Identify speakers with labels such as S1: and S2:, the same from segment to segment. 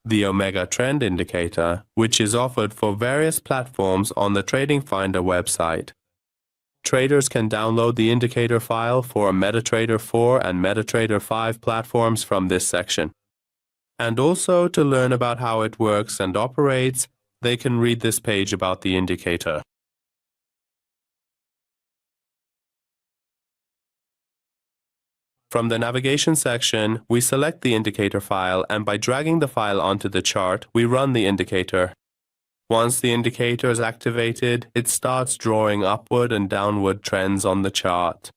S1: The Omega Trend Indicator, which is offered for various platforms on the TradingFinder website. Traders can download the indicator file for MetaTrader 4 and MetaTrader 5 platforms from this section. And also, to learn about how it works and operates, they can read this page about the indicator. From the navigation section, we select the indicator file, and by dragging the file onto the chart, we run the indicator. Once the indicator is activated, it starts drawing upward and downward trends on the chart.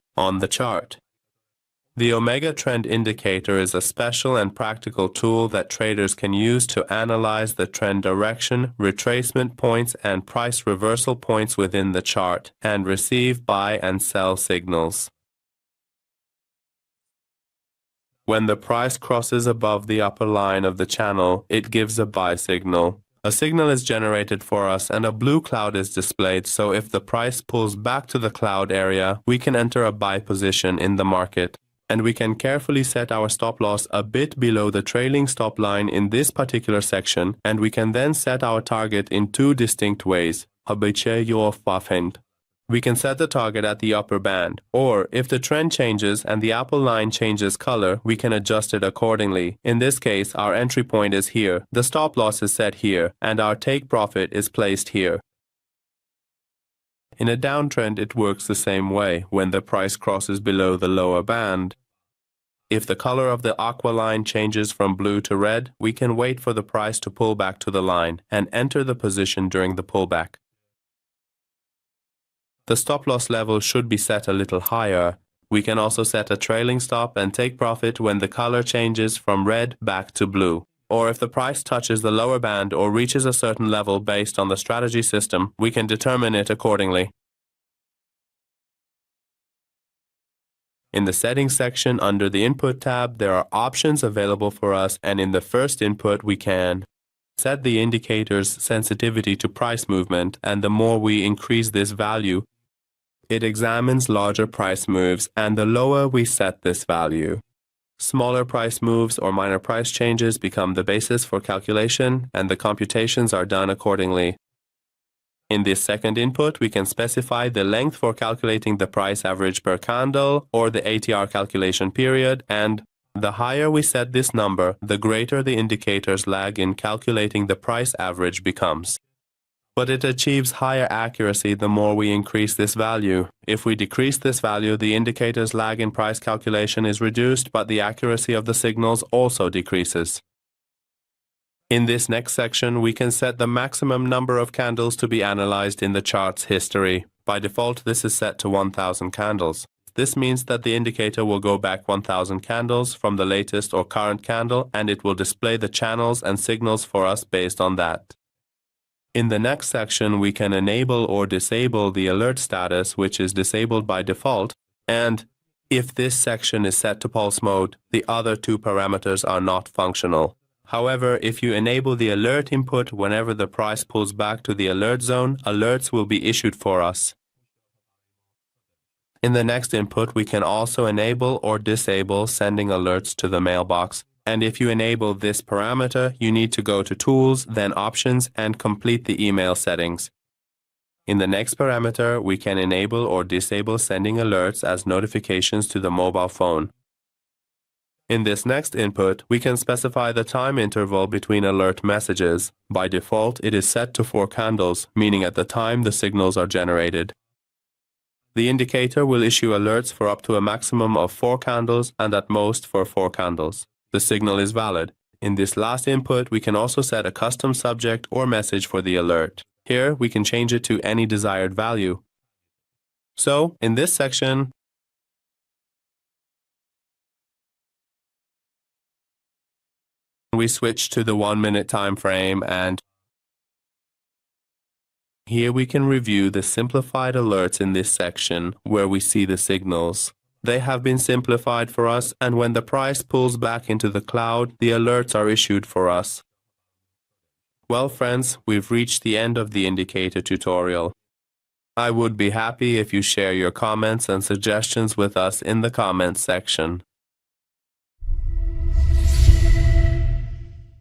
S1: The Omega Trend Indicator is a special and practical tool that traders can use to analyze the trend direction, retracement points, and price reversal points within the chart, and receive buy and sell signals. When the price crosses above the upper line of the channel, it gives a buy signal. A signal is generated for us and a blue cloud is displayed, so if the price pulls back to the cloud area, we can enter a buy position in the market. And we can carefully set our stop loss a bit below the trailing stop line in this particular section, and we can then set our target in two distinct ways. We can set the target at the upper band, or if the trend changes and the upper line changes color, we can adjust it accordingly. In this case, our entry point is here, the stop loss is set here, and our take profit is placed here. In a downtrend, it works the same way when the price crosses below the lower band. If the color of the aqua line changes from blue to red, we can wait for the price to pull back to the line and enter the position during the pullback. The stop loss level should be set a little higher. We can also set a trailing stop and take profit when the color changes from red back to blue. Or if the price touches the lower band or reaches a certain level based on the strategy system, we can determine it accordingly. In the settings section under the input tab, there are options available for us, and in the first input we can set the indicator's sensitivity to price movement, and the more we increase this value, it examines larger price moves, and the lower we set this value, smaller price moves or minor price changes become the basis for calculation, and the computations are done accordingly. In this second input, we can specify the length for calculating the price average per candle or the ATR calculation period, and the higher we set this number, the greater the indicator's lag in calculating the price average becomes. But it achieves higher accuracy the more we increase this value. If we decrease this value, the indicator's lag in price calculation is reduced, but the accuracy of the signals also decreases. In this next section, we can set the maximum number of candles to be analyzed in the chart's history. By default, this is set to 1,000 candles. This means that the indicator will go back 1,000 candles from the latest or current candle, and it will display the channels and signals for us based on that. In the next section, we can enable or disable the alert status, which is disabled by default, and if this section is set to pulse mode, the other two parameters are not functional. However, if you enable the alert input whenever the price pulls back to the alert zone, alerts will be issued for us. In the next input, we can also enable or disable sending alerts to the mailbox. And if you enable this parameter, you need to go to Tools, then Options, and complete the email settings. In the next parameter, we can enable or disable sending alerts as notifications to the mobile phone. In this next input, we can specify the time interval between alert messages. By default, it is set to 4 candles, meaning at the time the signals are generated. The indicator will issue alerts for up to a maximum of 4 candles and at most for 4 candles. The signal is valid. In this last input, we can also set a custom subject or message for the alert. Here, we can change it to any desired value. So, in this section, we switch to the 1-minute time frame, and here we can review the simplified alerts in this section where we see the signals. They have been simplified for us, and when the price pulls back into the cloud, the alerts are issued for us. Well, friends, we've reached the end of the indicator tutorial. I would be happy if you share your comments and suggestions with us in the comments section.